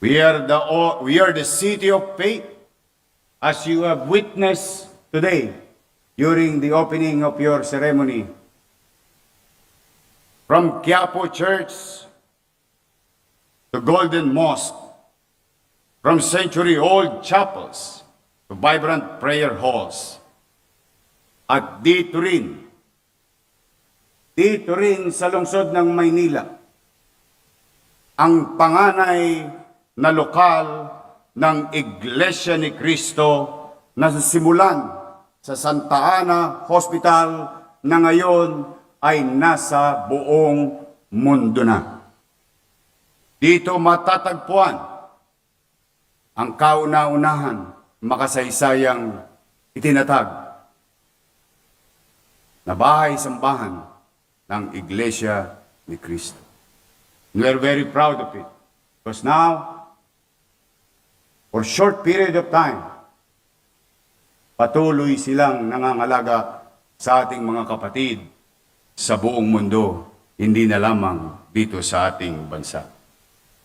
We are the city of faith, as you have witnessed today during the opening of your ceremony. From Quiapo Church to Golden Mosque, from century-old chapels to vibrant prayer halls. At dito rin sa lungsod ng Maynila, ang panganay na lokal ng Iglesia ni Cristo na simulan sa Santa Ana Hospital na ngayon ay nasa buong mundo na. Dito matatagpuan ang kauna-unahan makasaysayang itinatag na bahay-sambahan ng Iglesia ni Cristo. We are very proud of it because now, for a short period of time, patuloy silang nangangalaga sa ating mga kapatid sa buong mundo, hindi na lamang dito sa ating bansa.